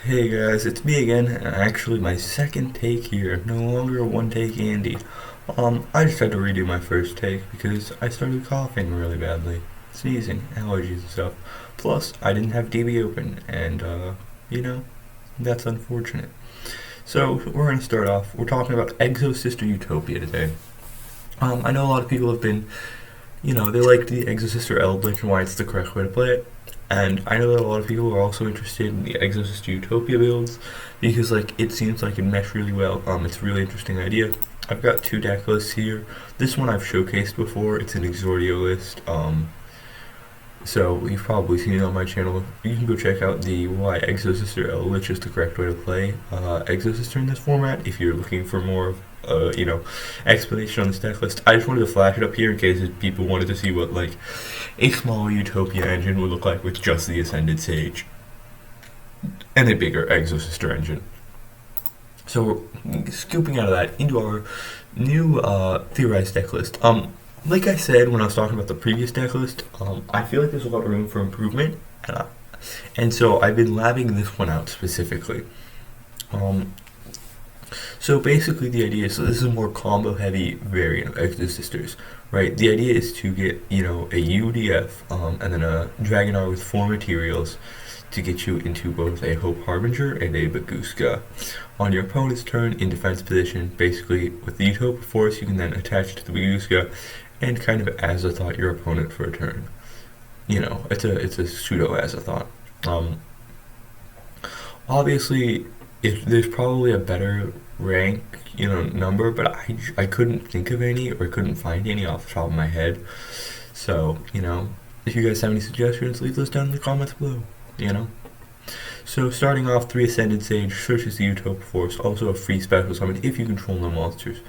Hey guys, it's me again, and actually my second take here, no longer a one take Andy. I just had to redo my first take because I started coughing really badly, sneezing, allergies and stuff. Plus, I didn't have DB open, and you know, that's unfortunate. So we're gonna start off. We're talking about exosister utopia today. I know a lot of people have been they like the Exosister Eldritch and why it's the correct way to play it. And I know that a lot of people are also interested in the Exosister Utopia builds because it seems like it meshed really well. It's a really interesting idea. I've got two deck lists here. This one I've showcased before. It's an Exordio list. So you've probably seen it on my channel. You can go check out the why Exosister Eldritch is the correct way to play Exosister in this format if you're looking for more of explanation on this deck list. I just wanted to flash it up here in case people wanted to see what a smaller Utopia engine would look like with just the Ascended Sage and a bigger Exosister engine. So we're scooping out of that into our new theorized deck list. Like I said when I was talking about the previous deck list, I feel like there's a lot of room for improvement, and so I've been labbing this one out specifically. So basically the idea is, so this is a more combo heavy variant of Exosisters, right? The idea is to get, a UDF and then a Dragonar with 4 materials to get you into both a Hope Harbinger and a Baguska. On your opponent's turn in defense position, basically with the Utopia Force you can then attach to the Baguska and kind of Azathoth your opponent for a turn. It's a pseudo Azathoth. Obviously, if there's probably a better rank, number, but I couldn't think of any or couldn't find any off the top of my head. So, if you guys have any suggestions, leave those down in the comments below, So starting off, 3 Ascended Sage searches the Utopia Force, also a free special summon if you control no monsters.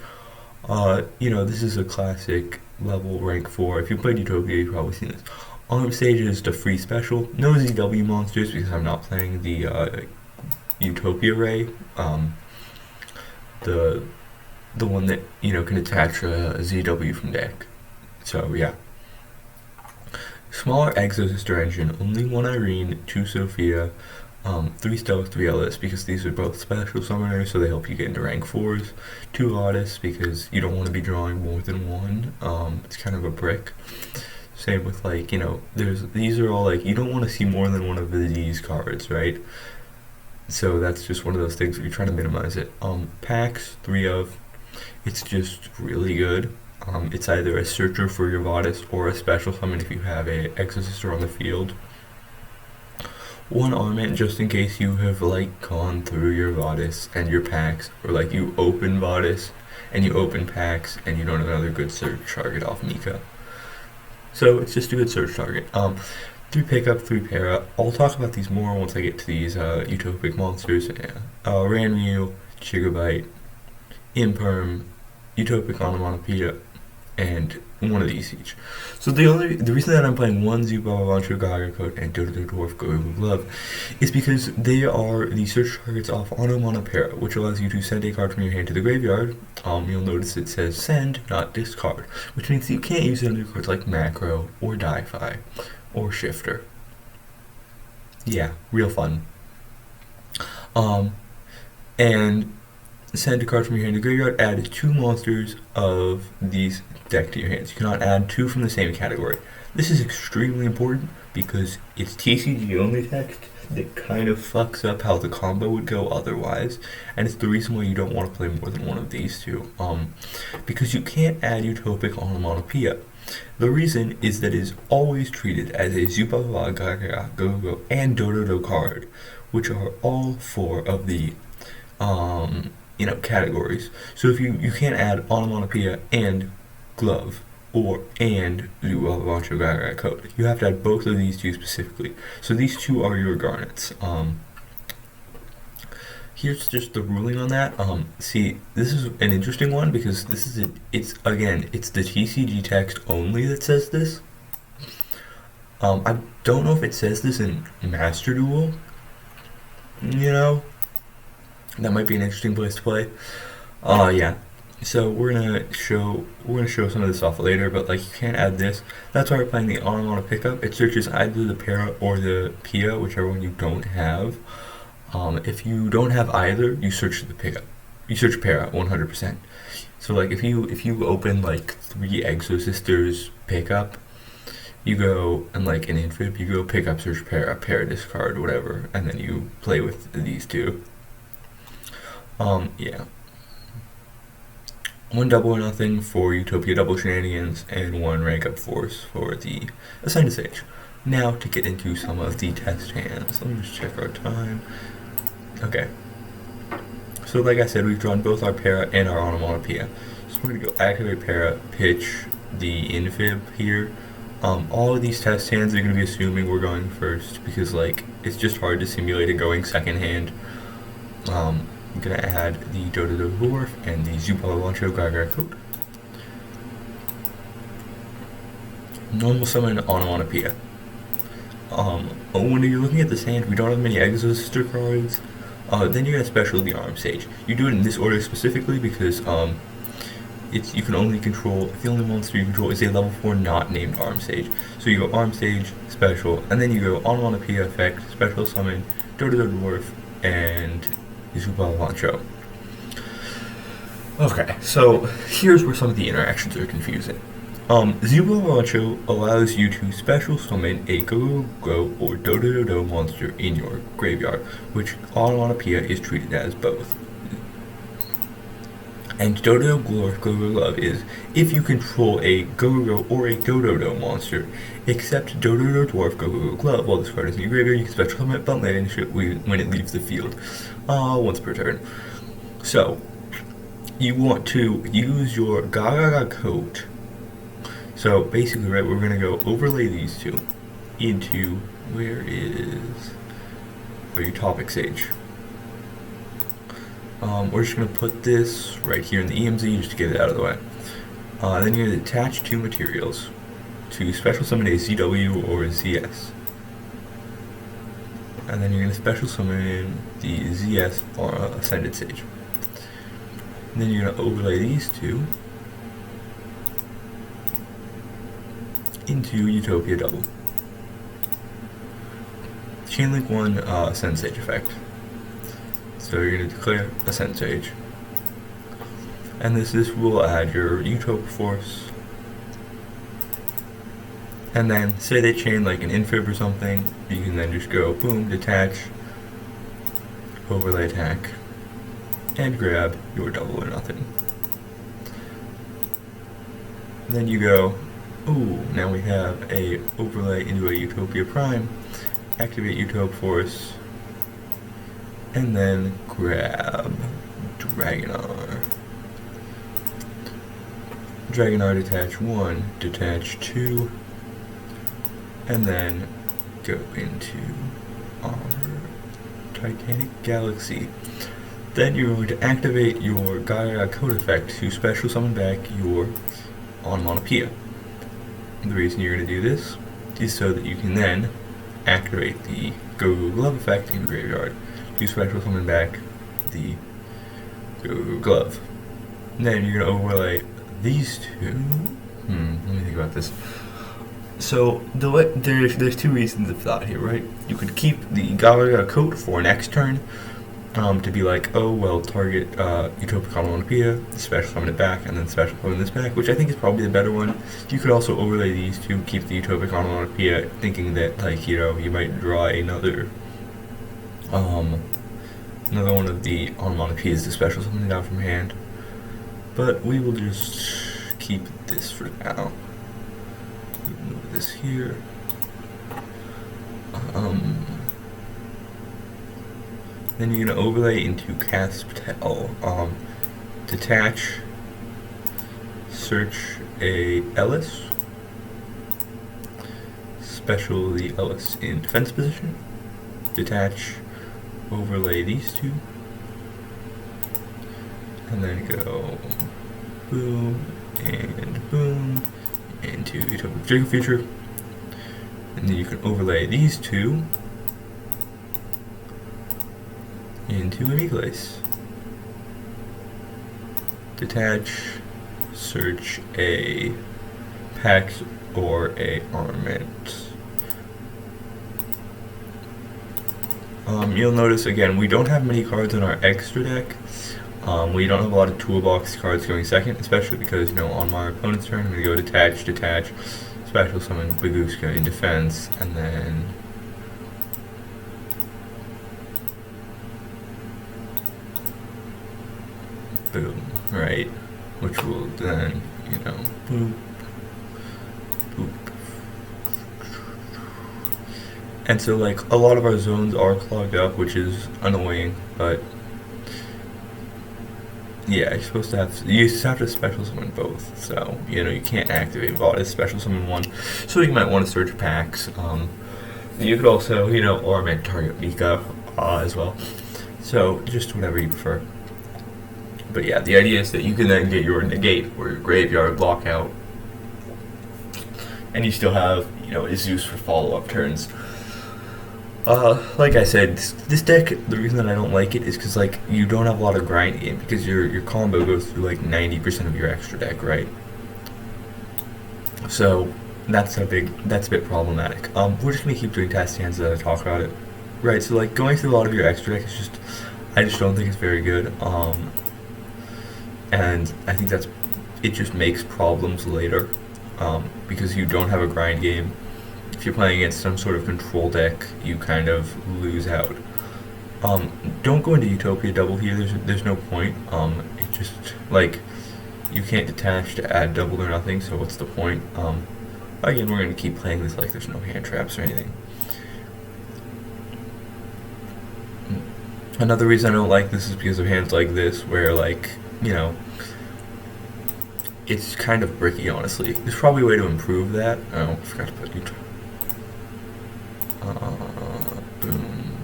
This is a classic level rank 4. If you played Utopia, you've probably seen this. On stage is the free special. No ZW monsters because I'm not playing the Utopia Ray, the one that can attach a ZW from deck. So yeah. Smaller Exosister engine, only 1 Irene, 2 Sophia, 3 Stealth, 3 Ellis, because these are both special summoners, so they help you get into rank 4s. 2 Lotus, because you don't want to be drawing more than 1. It's kind of a brick. Same with these are all you don't want to see more than 1 of these cards, right? So that's just one of those things where you're trying to minimize it. Packs, 3 of. It's just really good. It's either a searcher for your Vadis or a special summon if you have a Exosister on the field. 1 Armament just in case you have gone through your Vadis and your packs, or you open Vadis and you open packs and you don't have another good search target off Mika. So it's just a good search target. 3 pickup, 3 para. I'll talk about these more once I get to these utopic monsters. Ranmu, Gigabyte, Imperm, Utopic Onomatopoeia, and 1 of these each. So the reason that I'm playing 1 Zuba, Vancho, Gaga Code, and Dodo Dwarf Go Glove is because they are the search targets off Onomatopoeia, which allows you to send a card from your hand to the graveyard. You'll notice it says send, not discard, which means that you can't use it on your cards like Macro or Di-Fi or Shifter. Yeah, real fun. And send a card from your hand to the graveyard, add 2 monsters of these deck to your hands. You cannot add 2 from the same category. This is extremely important because it's TCG only text that kind of fucks up how the combo would go otherwise, and it's the reason why you don't want to play more than 1 of these 2. Because you can't add Utopic Onomatopoeia. The reason is that it is always treated as a Zupa, Gaga, Go, and Dodo card, which are all 4 of the categories. So if you can't add Onomatopoeia and Glove and Vancho Gaga Code. You have to add both of these 2 specifically. So these 2 are your garnets. Here's just the ruling on that. See, this is an interesting one because it's the TCG text only that says this. I don't know if it says this in Master Duel. That might be an interesting place to play. Yeah. So we're gonna show some of this off later, but you can't add this. That's why we're playing the on pickup. It searches either the para or the Pia, whichever one you don't have. If you don't have either, you search the pickup. You search para 100%. So like if you open like 3 exosisters pickup, you go and like an infib, you go pick up search para discard, whatever, and then you play with these two. Yeah. 1 double or nothing for Utopia double shenanigans, and 1 rank up force for the Ascended Sage. Now to get into some of the test hands. Let me just check our time. Okay. So like I said, we've drawn both our para and our onomatopoeia. So we're going to go activate para, pitch the infib here. All of these test hands are going to be assuming we're going first, because like it's just hard to simulate it going second hand. I'm going to add the Dodo Dwarf and the Zubalawancho Gaga Coat. Normal summon onomatopoeia. When you're looking at this hand, we don't have many exosister cards. Then you're going to special the Arm Sage. You do it in this order specifically because you can only control, the only monster you control is a level 4 not named Arm Sage. So you go Arm Sage, special, and then you go onomatopoeia effect, special summon, Dodo Dwarf, and Zubalawancho. Okay, so here's where some of the interactions are confusing. Zubalawancho allows you to special summon a Go-Go or Dodo monster in your graveyard, which onomatopoeia is treated as both. And Dodo Glove is if you control a Go-Go or a Dodo monster, except Dodo Dwarf Go-Go Glove while this card is in your graveyard, you can special summon it, but land it when it leaves the field, once per turn. So, you want to use your Gaga Coat. So basically, right, we're going to go overlay these two into, where is your Utopic Sage? We're just going to put this right here in the EMZ just to get it out of the way. Then you're going to attach 2 materials to special summon a ZW or a ZS. And then you're going to special summon the ZS or Ascended Sage. And then you're going to overlay these two into Utopia Double. Chainlink 1 Ascend Sage effect. So you're going to declare Ascend Sage. And this will add your Utopia Force. And then, say they chain like an infib or something, you can then just go boom, detach, overlay attack, and grab your double or nothing. And then you go, ooh, now we have a overlay into a Utopia Prime, activate Utopia Force, and then grab Dragonar. Dragonar detach 1, detach 2, and then go into our Titanic Galaxy. Then you're going to activate your Gaia Code effect to special summon back your onomatopoeia. The reason you're going to do this is so that you can then activate the Go-Go Glove effect in Graveyard to special summon back the Go-Go Glove. And then you're going to overlay these two. Let me think about this. So there's 2 reasons of thought here, right? You could keep the Gaga Coat for next turn, to be like, oh well, target Utopic Onomatopoeia, special summon it back, and then special summon this back, which I think is probably the better one. You could also overlay these to keep the Utopic Onomatopoeia, thinking that like you might draw another one of the onomatopoeias to special summon it out from hand. But we will just keep this for now. Move this here. Then you're going to overlay into Casptel. Detach, search a Ellis, special the Ellis in defense position, detach, overlay these two, and then go boom and boom into Utopic Jacob feature, and then you can overlay these two into an Eglace. Detach, search a Pax or a Armament. You'll notice again we don't have many cards in our extra deck. We don't have a lot of toolbox cards going second, especially because on my opponent's turn I'm gonna go detach, special summon Baguska in defense, and then boom, right? Which will then boop, boop. And so like a lot of our zones are clogged up, which is annoying, but yeah, you just have to special summon both. So you can't activate Vada special summon one. So you might want to search packs. You could also ornament target Mika as well. So just whatever you prefer. But yeah, the idea is that you can then get your negate or your graveyard lockout, and you still have a Zeus for follow up turns. Like I said, this deck, the reason that I don't like it is because like you don't have a lot of grind in, because your combo goes through like 90% of your extra deck, right? So that's a bit problematic. We're just gonna keep doing test hands as I talk about it, right? So like going through a lot of your extra deck is I just don't think it's very good. And I think it just makes problems later, because you don't have a grind game. If you're playing against some sort of control deck, you kind of lose out. Don't go into Utopia double here. There's no point. It just like you can't detach to add double or nothing. So what's the point? Again, we're gonna keep playing this like there's no hand traps or anything. Another reason I don't like this is because of hands like this, where like it's kind of bricky. Honestly, there's probably a way to improve that. Oh, I forgot to put Utopia. Boom.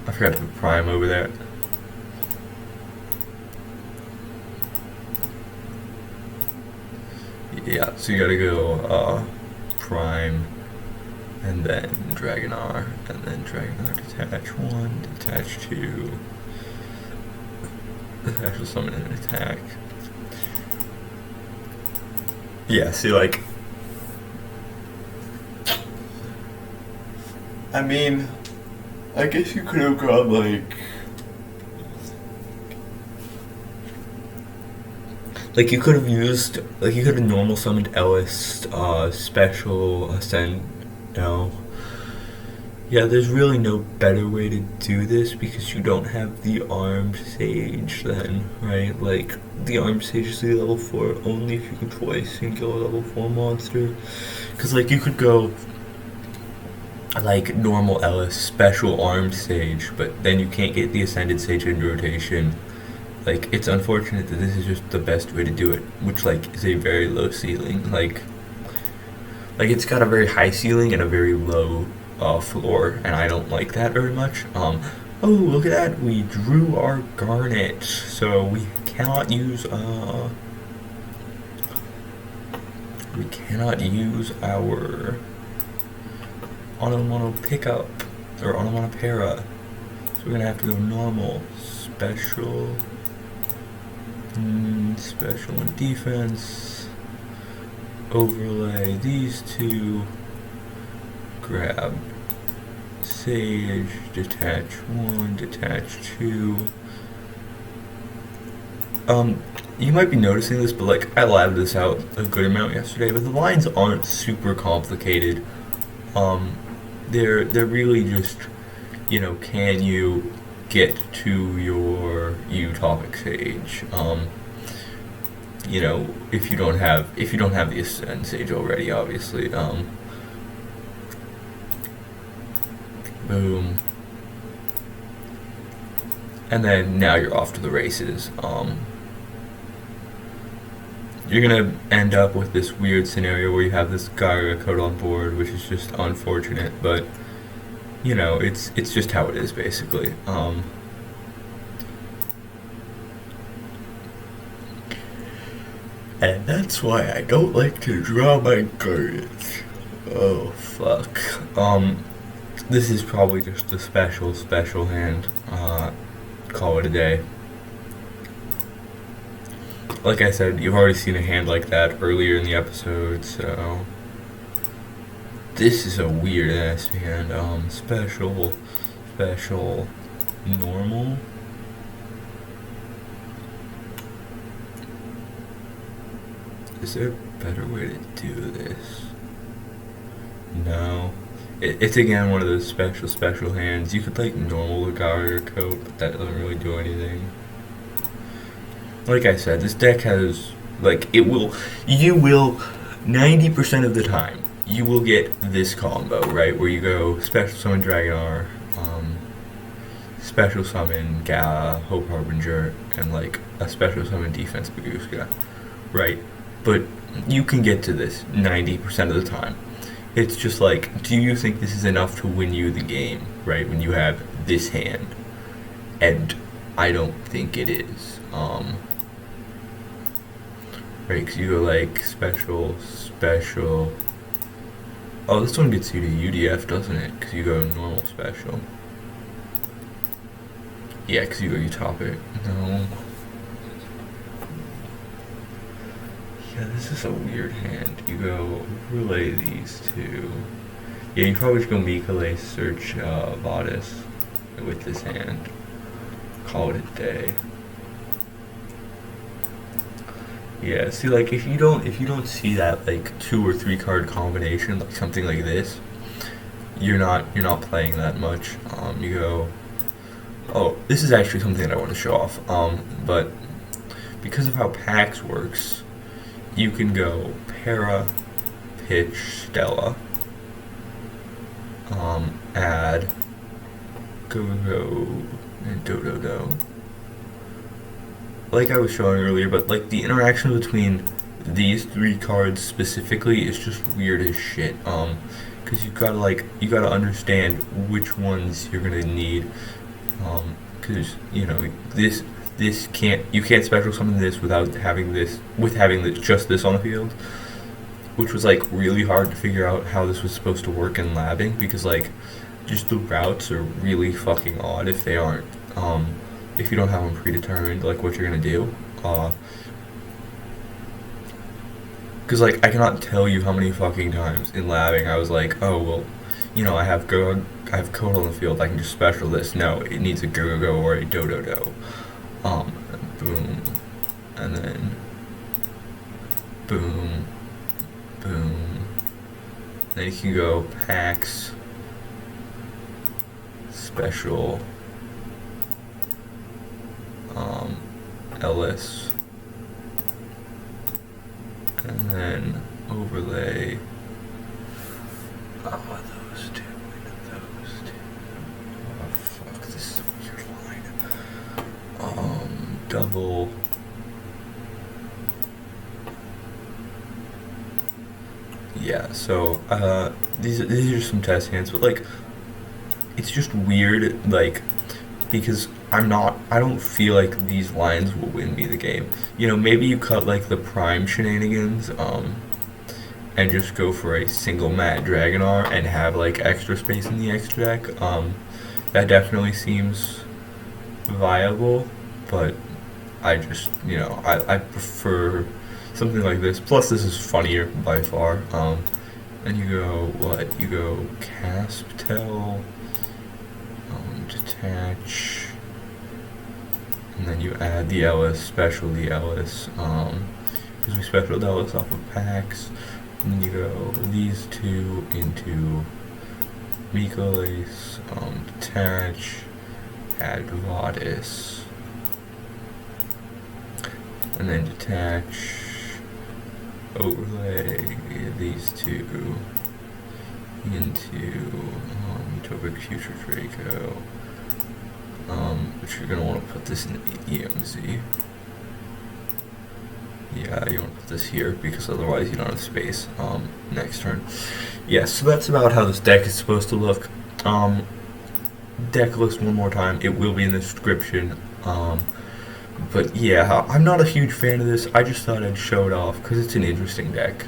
I forgot to put Prime over there. Yeah, so you gotta go Prime, and then Dragonar, and then Dragonar detach 1, detach 2, detach will summon an attack. Yeah, see like I mean, I guess you could have gone like you could have normal summoned Ellis, special ascend. No, yeah, there's really no better way to do this because you don't have the armed sage then, right? Like the armed sage is the level 4 only if you can twice and go a level 4 monster. Because like you could go like normal Ellis, special armed sage, but then you can't get the ascended sage in rotation. Like it's unfortunate that this is just the best way to do it, which like is a very low ceiling. Like it's got a very high ceiling and a very low floor, and I don't like that very much. Oh, look at that! We drew our Garnet, so we cannot use our Onomono pickup or Onomono para. So we're gonna have to go normal, special and defense. Overlay these two. Grab Sage, detach 1, detach 2. You might be noticing this, but like I labbed this out a good amount yesterday, but the lines aren't super complicated. They're really just, can you get to your utopic sage? If you don't have the ascend sage already, obviously. Boom. And then now you're off to the races. You're gonna end up with this weird scenario where you have this Gaia code on board, which is just unfortunate, but it's just how it is basically. And that's why I don't like to draw my cards. Oh fuck. This is probably just a special hand. Call it a day. Like I said, you've already seen a hand like that earlier in the episode, so this is a weird ass hand. Special special, normal. Is there a better way to do this? No. It's again one of those special hands. You could like normal the Garter coat, but that doesn't really do anything. Like I said, this deck has like you will 90% of the time you will get this combo, right? Where you go special summon Dragonar, special summon Gala, Hope Harbinger, and like a special summon defense Baguska, right? But you can get to this 90% of the time. It's just like, do you think this is enough to win you the game, right? When you have this hand, and I don't think it is. Right, because you go like special. Oh, this one gets you to UDF, doesn't it? Because you go normal special. Yeah, because you go utopia. No. Yeah, this is a weird hand. You go relay these two. Yeah, you probably should go Mikale, search Vadis with this hand. Call it a day. Yeah, see, like if you don't see that like 2 or 3 card combination, like something like this, you're not playing that much. You go. Oh, this is actually something that I want to show off. But because of how PAX works, you can go Para, Pitch, Stella, add Go, and Do. Like I was showing earlier, but like the interaction between these 3 cards specifically is just weird as shit. Because you gotta understand which ones you're gonna need. Because you know you can't special summon this without having this just this on the field, which was like really hard to figure out how this was supposed to work in labbing, because like just the routes are really fucking odd if they aren't if you don't have them predetermined, like what you're gonna do. Because like I cannot tell you how many fucking times in labbing I was like, oh well, you know, I have code on the field, I can just special this. No, it needs a go or a do. Boom, and then boom. Then you can go PAX, special, Ellis, and then overlay. Those two. Oh fuck, this is a weird line. Double. Yeah, so these are just some test hands, but like it's just weird, like, because I don't feel like these lines will win me the game. You know, maybe you cut like the prime shenanigans, and just go for a single mat Dragonar and have like extra space in the X deck. That definitely seems viable, but I just, you know, I prefer something like this. Plus, this is funnier by far. And you go what? You go Casptel, detach, and then you add the Ellis, special the Ellis, because we special Ellis off of PAX. And then you go these two into Mikalace, detach, add Vadis, and then detach, overlay these two into Utopic Future Draco, which you're going to want to put this in the EMZ. Yeah, you want to put this here because otherwise you don't have space next turn. Yeah, so that's about how this deck is supposed to look. Deck list one more time. It will be in the description. But yeah, I'm not a huge fan of this. I just thought I'd show it off because it's an interesting deck.